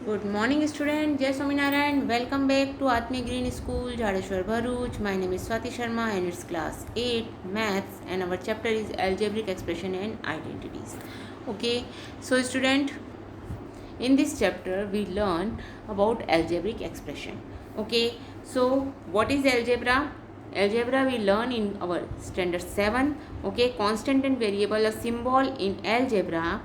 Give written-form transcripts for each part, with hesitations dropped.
Good morning, student. Jai Swaminarayan. Welcome back to Atmi Green School, Jadeshwar Bharuch. My name is Swati Sharma and it's class 8 maths and our chapter is algebraic expression and identities. Okay, so student, in this chapter we learn about algebraic expression. Okay, so what is algebra? Algebra we learn in our standard 7. Okay, constant and variable, a symbol in algebra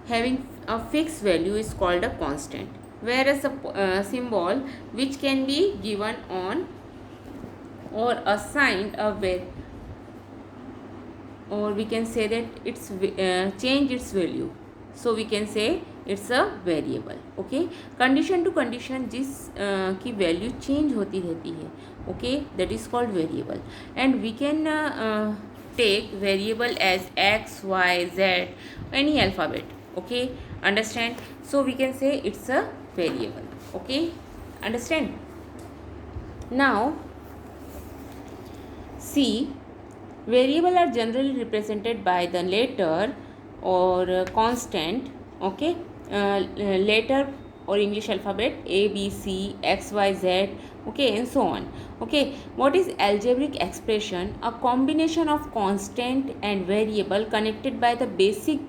having a fixed value is called a constant, whereas a symbol which can be given on or assigned a or we can say that it's change its value, so we can say it's a variable. Okay, condition to condition जिस की value change होती रहती है, okay, that is called variable. And we can take variable as x, y, z, any alphabet. Okay, understand? So we can say it's a variable. Okay, understand? Now see, variable are generally represented by the letter or constant. Okay, letter or English alphabet a, b, c, x, y, z, okay, and so on. Okay, what is algebraic expression? A combination of constant and variable connected by the basic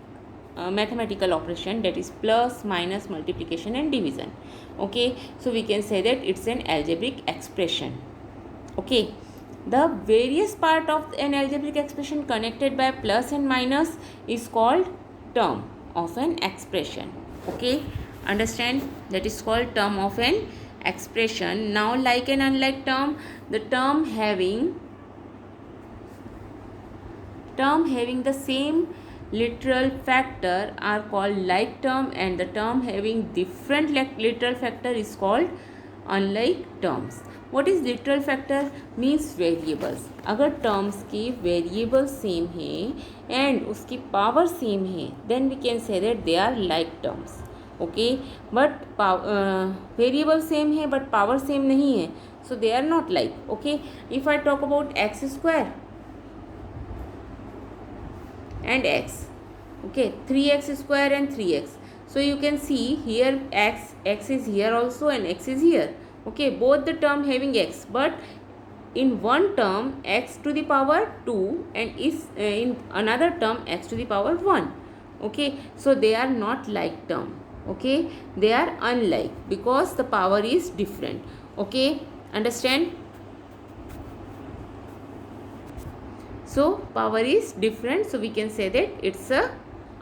mathematical operation, that is plus, minus, multiplication and division. Okay, so we can say that it's an algebraic expression. Okay, the various part of an algebraic expression connected by plus and minus is called term of an expression. Okay, understand? That is called term of an expression. Now like and unlike term, the term having the same literal factor are called like term, and the term having different literal factor is called unlike terms. What is literal factor? Means variables. अगर terms की variables same है and उसकी power same है, then we can say that they are like terms. Okay, but variable same है but power same नहीं है, so they are not like. Okay, if I talk about x square and x, okay, 3x square and 3x, so you can see here x is here also and x is here. Okay, both the term having x, but in one term x to the power 2 and is in another term x to the power 1. Okay, so they are not like term. Okay, they are unlike because the power is different. Okay, understand? So power is different, so we can say that it's a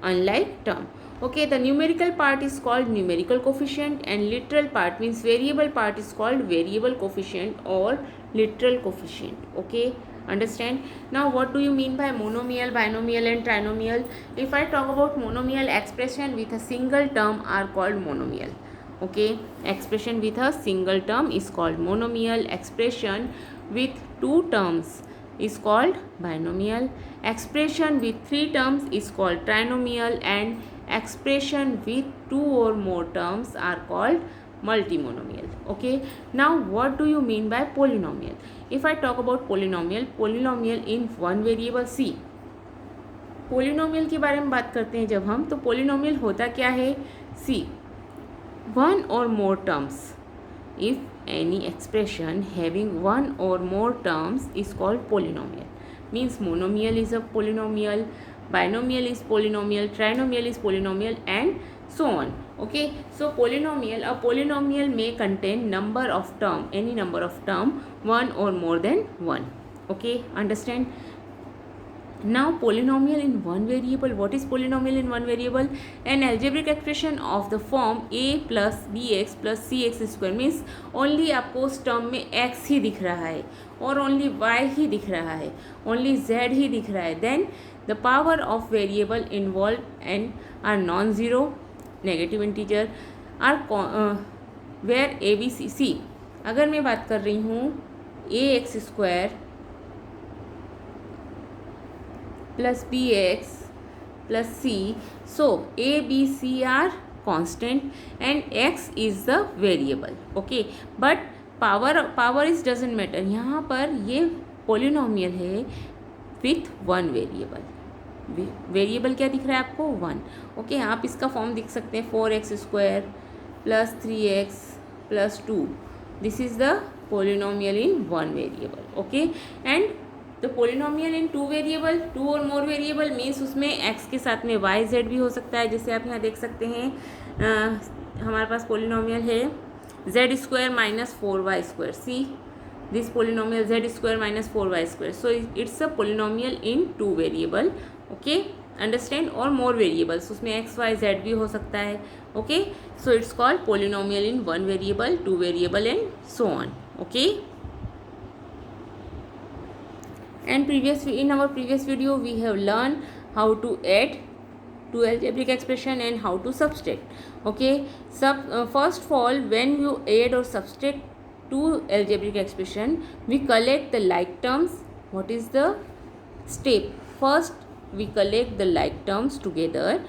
unlike term. Okay, the numerical part is called numerical coefficient and literal part means variable part is called variable coefficient or literal coefficient. Okay, understand? Now what do you mean by monomial, binomial and trinomial? If I talk about monomial, expression with a single term are called monomial. Okay, expression with a single term is called monomial. Expression with two terms is called binomial. Expression with three terms is called trinomial, and expression with two or more terms are called multimonomial. Okay, now what do you mean by polynomial? If I talk about polynomial in one variable c, polynomial के बारे में बात करते हैं जब हम, तो polynomial होता क्या है? सी, वन और मोर terms. If any expression having one or more terms is called polynomial. Means monomial is a polynomial, binomial is polynomial, trinomial is polynomial and so on. Okay, so a polynomial may contain number of term, any number of term, one or more than one. Okay, understand? Now polynomial in one variable. What is polynomial in one variable? An algebraic expression of the form a plus bx plus cx square means only आपको उस term में x ही दिख रहा है और only y ही दिख रहा है, only z ही दिख रहा है. Then the power of variable involved and are non-zero, negative integer are where a b c. अगर मैं बात कर रही हूँ ax square plus bx plus c, so a, b, c are constant and x is the variable. Okay, but power is doesn't matter. यहाँ पर ये polynomial है with one variable. वेरिएबल क्या दिख रहा है आपको 1. ओके, आप इसका फॉर्म दिख सकते हैं 4x² plus 3x plus 2. This is the polynomial in 1 variable. Okay, and the polynomial in 2 variable, 2 और मोर वेरिएबल मीन्स उसमें x के साथ में y z भी हो सकता है. जैसे आप यहाँ देख सकते हैं हमारे पास पोलिनोमियल है z² minus 4y². See this polynomial z² minus 4y². So it's a polynomial in 2 variable. Okay, understand, or more variables, उसमें x y z भी हो सकता है. Okay, so it's called polynomial in 1 variable, 2 variable and so on. Okay, and in our previous video we have learned how to add to algebraic expression and how to subtract. Okay, first of all, when you add or subtract to algebraic expression, we collect the like terms. What is the step? First we collect the like terms together,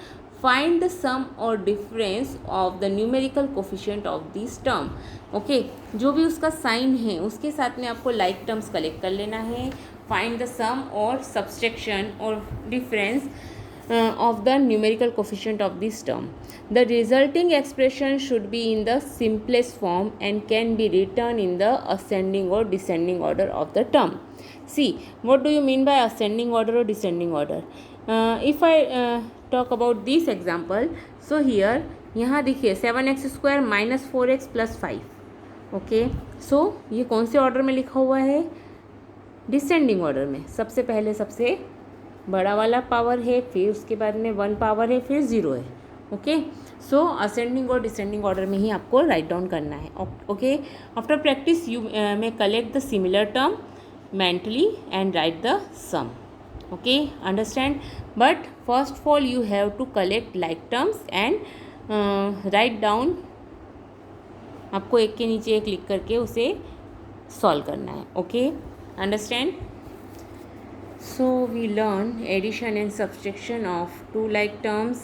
find the sum or difference of the numerical coefficient of this term. Okay, जो भी उसका sign है उसके साथ में आपको like terms collect कर लेना है. find the sum or subtraction or difference of the numerical coefficient of this term. The resulting expression should be in the simplest form and can be written in the ascending or descending order of the term. See, what do you mean by ascending order or descending order? If I talk about this example, so here यहाँ देखिए 7x² minus 4x plus 5. Okay, सो ये कौन से order में लिखा हुआ है? Descending order में. सबसे पहले सबसे बड़ा वाला पावर है, फिर उसके बाद में 1 पावर है, फिर 0 है. ओके, सो असेंडिंग और डिसेंडिंग ऑर्डर में ही आपको राइट डाउन करना है. Okay, after practice you may collect the similar term mentally and write the sum. Okay, understand, but first of all you have to collect like terms and write down. आपको एक के नीचे एक लिख करके उसे सॉल्व करना है. Okay, understand. So we learn addition and subtraction of two like terms.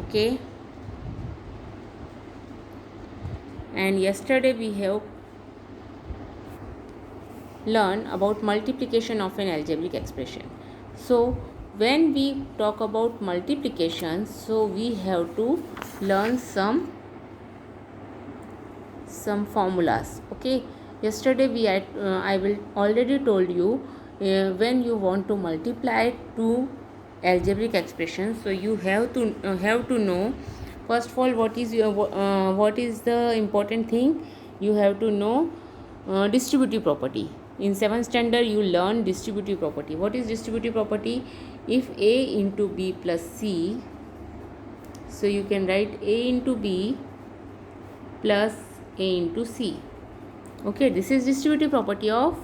Okay, and yesterday we have learn about multiplication of an algebraic expression. So when we talk about multiplication, so we have to learn some formulas. Okay, yesterday I will already told you when you want to multiply two algebraic expressions, so you have to know first of all what is the important thing. You have to know distributive property. In 7th standard you learn distributive property. What is distributive property? If a into b plus c, so you can write a into b plus a into c. Okay, this is distributive property of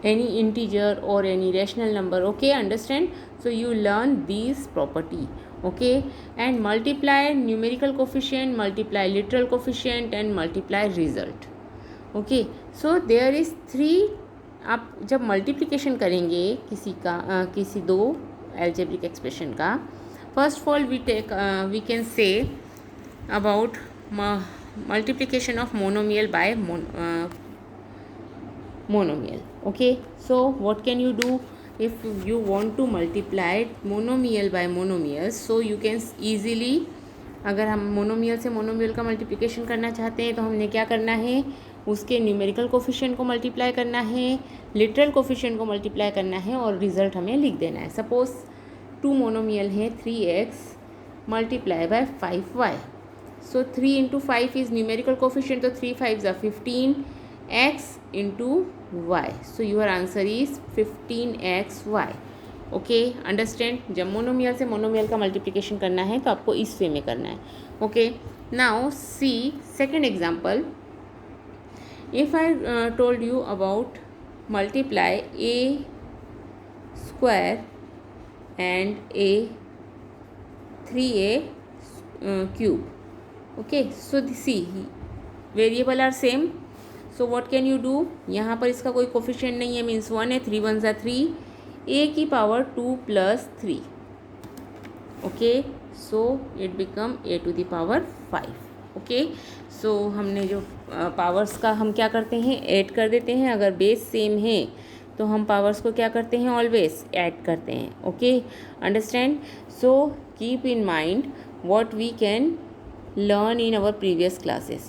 any integer or any rational number. Okay, understand. So you learn this property. Okay, and multiply numerical coefficient, multiply literal coefficient and multiply result. Okay, so there is 3. आप जब multiplication करेंगे किसी दो algebraic expression का, first of all we can say about multiplication of monomial by monomial. Okay, so what can you do if you want to multiply monomial by monomial? So you can easily, अगर हम monomial से monomial का multiplication करना चाहते हैं तो हमने क्या करना है? उसके न्यूमेरिकल कोफिशिएंट को मल्टीप्लाई करना है, लिटरल कोफिशिएंट को मल्टीप्लाई करना है और रिजल्ट हमें लिख देना है. सपोज 2 मोनोमियल है 3x multiply by 5y. So 3 into 5 is numerical coefficient, तो 3 5 15x into y. So your answer is 15xy. Okay, understand. जब मोनोमियल से मोनोमियल का मल्टीप्लिकेशन करना है तो आपको इस वे में करना है. Okay, now see second example. If I told you about multiply a square and a 3a cube. Okay, so see, variable are same. So what can you do? यहाँ पर इसका कोई कोफिशिएंट नहीं है, मीन्स 1 है. 3 1 3, a की power 2 plus 3. Okay, so it become a to the power 5. Okay, so हमने जो पावर्स का हम क्या करते हैं, ऐड कर देते हैं. अगर बेस सेम है तो हम पावर्स को क्या करते हैं, ऑलवेज ऐड करते हैं. Okay, understand. So keep in mind what we can learn in our previous classes.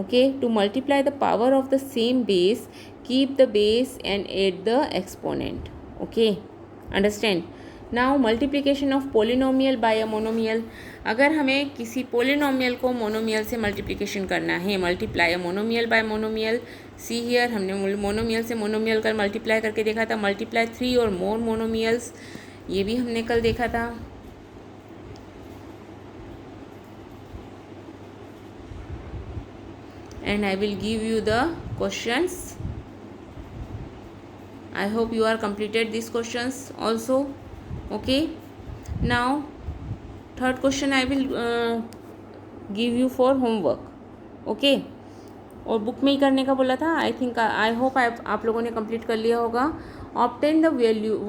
Okay, to multiply the power of the same base, keep the base and add the exponent. Okay, understand. Now multiplication of polynomial by a monomial. अगर हमें किसी polynomial को monomial से multiplication करना है, multiply a monomial by monomial. See here, हमने monomial से monomial कर मल्टीप्लाई करके देखा था. मल्टीप्लाई 3 और मोर मोनोमियल्स, ये भी हमने कल देखा था. And I will give you the questions. I hope you are completed these questions also. Okay, now third question I will give you for homework. Okay, और बुक में ही करने का बोला था. आई होप आप लोगों ने कंप्लीट कर लिया होगा. Obtain the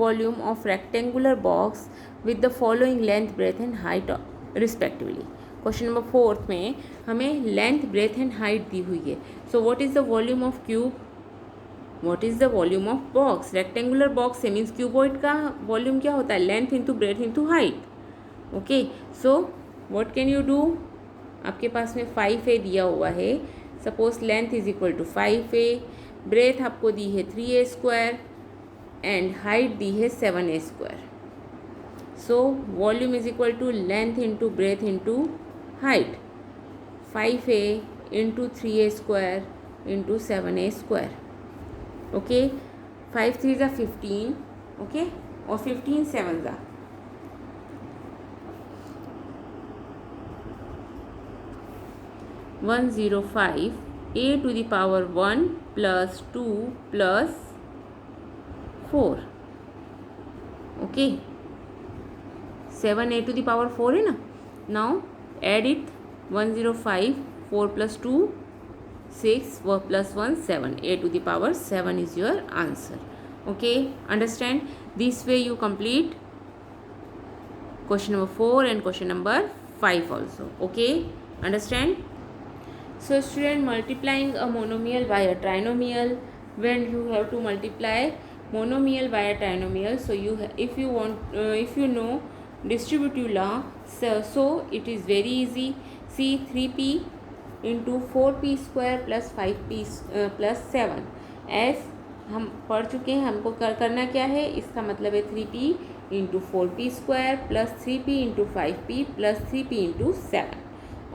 volume of rectangular box with the following length, breadth and height respectively. Question number 4 में हमें लेंथ, ब्रेथ एंड हाइट दी हुई है. So what is the volume of cube, what is the volume of box. Rectangular box से means cuboid का वॉल्यूम क्या होता है, length into breadth into height. Okay, so what can you do. आपके पास में 5a दिया हुआ है. Suppose length is equal to 5a, breadth आपको दी है 3a स्क्वायर एंड हाइट दी है 7a square. So volume is equal to length into breadth into height, 5a into 3a square into 7a square. Okay, 5 3s are 15. Okay, और 15 7s are 105. a to the power 1 plus 2 plus 4. Okay, 7a to the power 4 है ना. Now add it. 105, 4 plus 2 6, 4 plus 1 7. a to the power 7 is your answer. Okay, understand. This way you complete question number 4 and question number 5 also. Okay, understand. So student, multiplying a monomial by a trinomial, when you have to multiply monomial by a trinomial, so if you want if you know distributive law, so it is very easy. See, 3p into 4p square plus 5p plus 7. as हम पढ़ चुके हैं, हमको करना क्या है, इसका मतलब है 3p into 4p square plus 3p into 5p plus 3p into 7.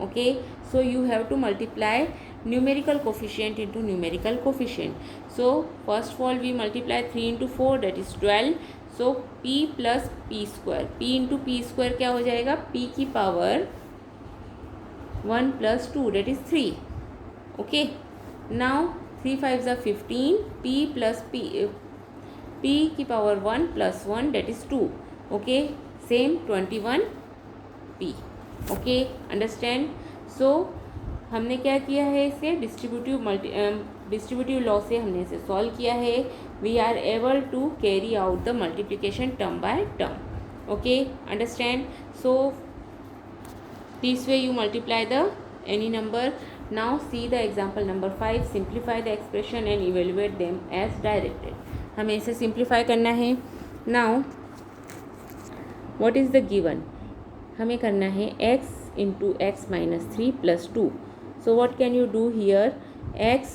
Okay, so you have to multiply numerical coefficient into numerical coefficient. So first of all we multiply 3 into 4, that is 12. So p plus p square, p into p square क्या हो जाएगा, p की power 1 plus 2, that is 3. Okay, now 3 5s are 15. p plus p की power 1 plus 1, that is 2. Okay, same 21p. Okay, understand. So हमने क्या किया है, इसे डिस्ट्रीब्यूटिव लॉ से हमने इसे सॉल्व किया है. We are able to carry out the multiplication term by term. Okay, understand. So this way you multiply the any number. Now see the example number 5. Simplify the expression and evaluate them as directed. हमें इसे simplify करना है. Now what is the given, हमें करना है x into X minus 3 plus 2. So what can you do here, x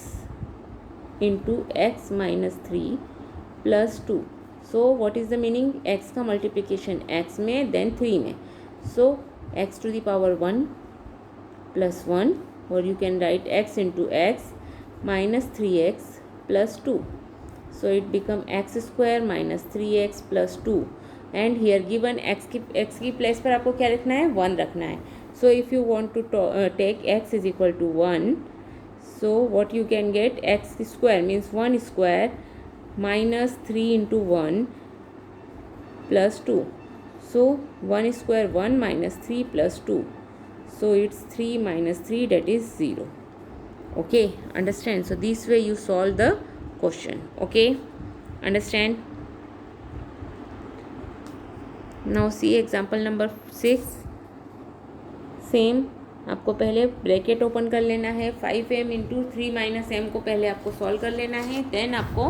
into x minus 3 plus 2. So what is the meaning, x का multiplication x में then 3 में. So x to the power 1 plus 1, or you can write x into x minus 3x plus 2. So it become x square minus 3x plus 2. And here given x की place पर आपको क्या रखना है, 1 रखना है. So if you want to take x is equal to 1, so what you can get, x square means 1 square minus 3 into 1 plus 2. So 1 square 1 minus 3 plus 2. So it's 3 minus 3, that is 0. Okay, understand. So this way you solve the question. Okay, understand. Now see example number 6. Same आपको पहले bracket open कर लेना है. 5m into 3 minus m को पहले आपको solve कर लेना है, देन आपको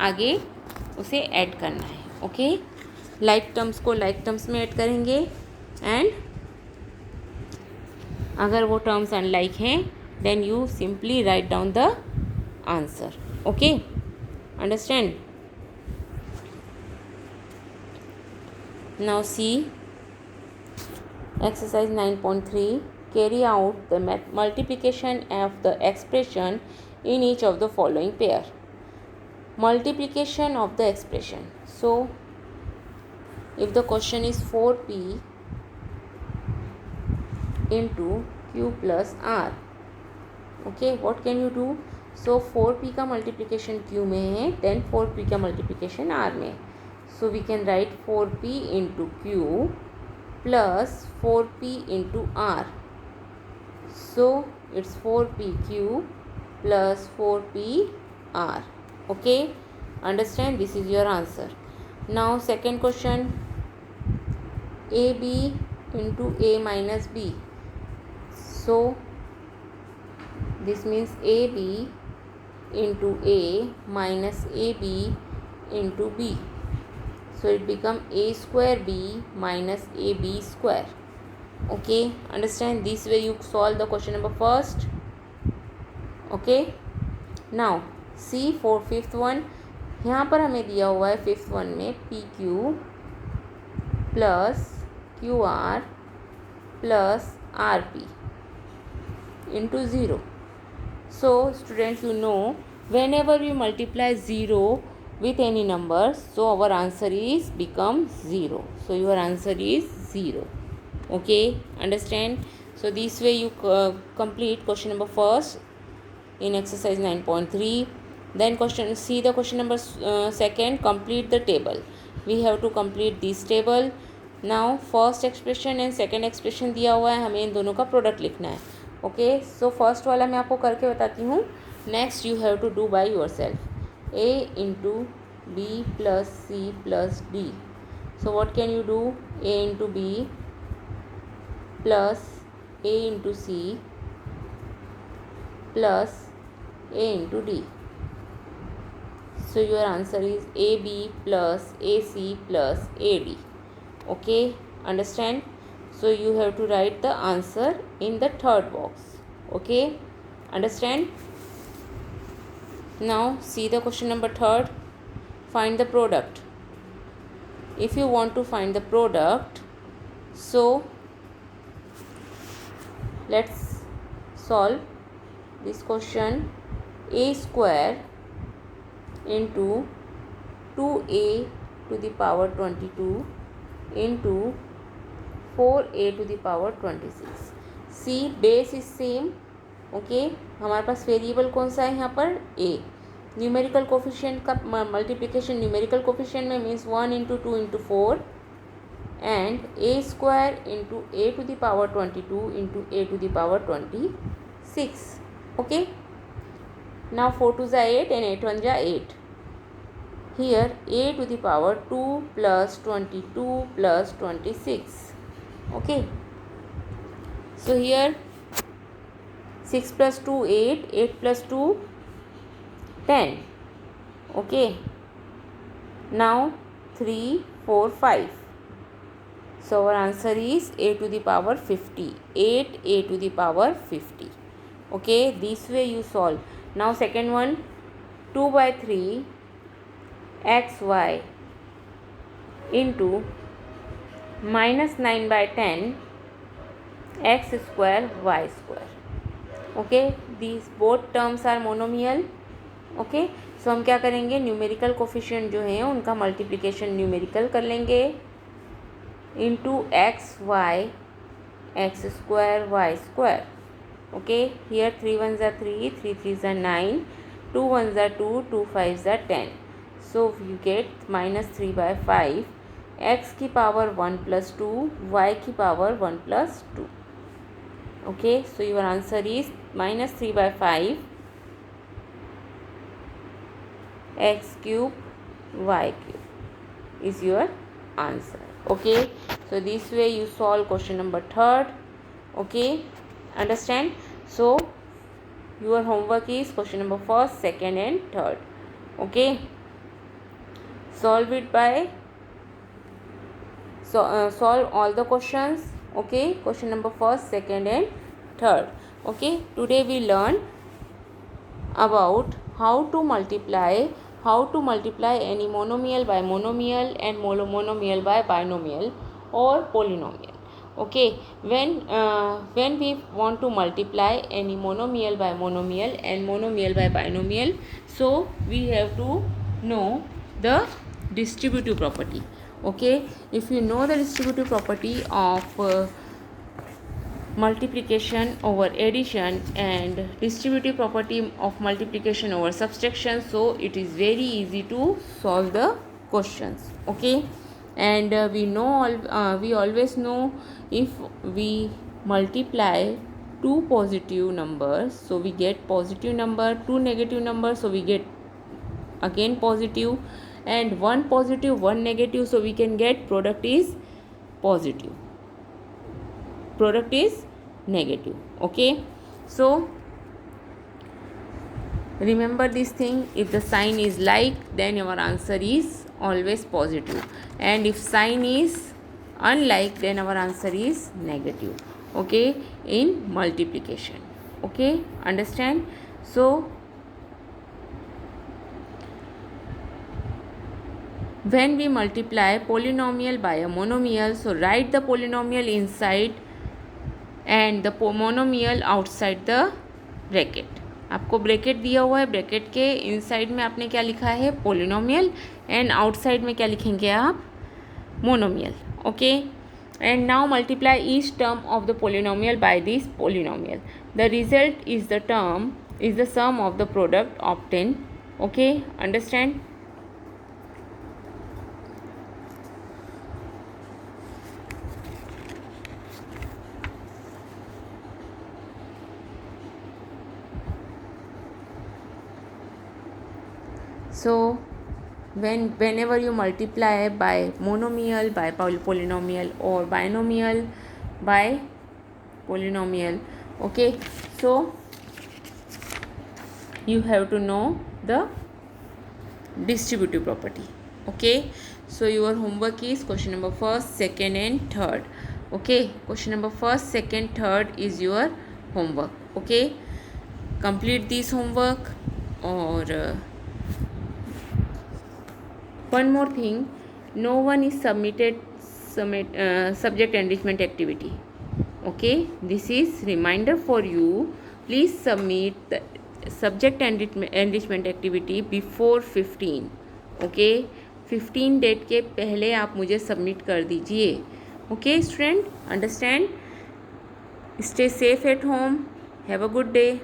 आगे उसे ऐड करना है. ओके, लाइक टर्म्स को लाइक टर्म्स में ऐड करेंगे एंड अगर वो टर्म्स अनलाइक हैं then you simply write down the answer. Okay, understand. Now see exercise 9.3. Carry out the multiplication of the expression in each of the following pair. Multiplication of the expression. So if the question is 4p into q plus r, okay, what can you do? So 4p का multiplication q में है, then 4p का multiplication r में. So we can write 4p into q plus 4p into r. So it's 4pq plus 4pr. Okay, understand? This is your answer. Now second question, ab into a minus b. So this means ab into a minus ab into b. So it become a square b minus ab square. Okay, understand? This way you solve the question number first. Okay, now see for fifth one. यहाँ पर हमें दिया हुआ है fifth one में P Q plus Q R plus R P into zero. So students, you know, whenever we multiply 0 with any number, so our answer is become 0. So your answer is 0. Okay, understand? So this way you complete question number first in exercise 9.3. Then see the question number second, complete the table. We have to complete this table. Now first expression and second expression दिया हुआ है, हमें इन दोनों का product लिखना है. Okay, so first वाला मैं आपको करके बताती हूँ. Next you have to do by yourself. A into B plus C plus D. So what can you do? A into B plus A into C plus A into D. So your answer is A B plus A C plus A D. Okay, understand? So you have to write the answer in the third box. Okay, understand? Now see the question number third. Find the product. If you want to find the product, so let's solve this question. A square into 2a to the power 22 into 4a to the power 26. See base is same. Okay, हमारे पास variable कौन सा है यहाँ पर? a. Numerical coefficient का multiplication numerical coefficient में means 1 into 2 into 4 and a square into a to the power 22 into a to the power 26. Okay, now 4 2 जा 8 and 8 1 जा 8. Here a to the power 2 plus 22 plus 26. Okay, so here 6 plus 2 8, 8 plus 2 10. Okay, now 3 4 5. So our answer is a to the power 50. 8 a to the power 50. Okay, this way you solve. Now second one, 2 by 3 xy into minus 9 by 10 x square y square. Okay, these both terms are monomial. Okay, so हम क्या करेंगे? Numerical coefficient जो हैं उनका multiplication numerical कर लेंगे into X Y X square Y square. Okay, here 3 1 जा 3, 3 3 जा 9, 2 1 जा 2, 2 5 जा 10. So you get minus 3 by 5. x की पावर 1 plus 2, y की power 1 plus 2. Okay, so your answer is minus 3 by 5 x cube y cube is your answer. Okay, so this way you solve question number third. Okay, understand? So your homework is question number first, second and third. Okay, solve it by solve all the questions. Okay, question number first, second and third. Okay, today we learn about how to multiply any monomial by monomial and monomial by binomial or polynomial. Okay, when we want to multiply any monomial by monomial and monomial by binomial, so we have to know the distributive property. Okay, if you know the distributive property of multiplication over addition and distributive property of multiplication over subtraction, so it is very easy to solve the questions. Okay, and we always know, if we multiply two positive numbers, so we get positive number, two negative numbers, so we get again positive, and one positive, one negative, so we can get product is positive, product is negative. Okay, so remember this thing, if the sign is like, then our answer is always positive, and if sign is unlike, then our answer is negative. Okay, in multiplication. Okay, understand? So when we multiply polynomial by a monomial, so write the polynomial inside and the monomial outside the bracket. आपको bracket दिया हुआ है, bracket के inside में आपने क्या लिखा है, पोलिनोमियल, एंड आउटसाइड में क्या लिखेंगे आप, monomial. Okay, and now multiply each term of the polynomial by this polynomial. The result is the sum of the product obtain. Okay, understand? So whenever you multiply by monomial by polynomial or binomial by polynomial, okay, so you have to know the distributive property. Okay, so your homework is question number first, second and third. Okay, question number first, second, third is your homework. Okay, complete this homework. Or one more thing, no one is submitted subject enrichment activity. Okay, this is reminder for you. Please submit the subject enrichment activity before 15. Okay, 15 date के पहले आप मुझे submit कर दीजिए. Okay student, understand? Stay safe at home. Have a good day.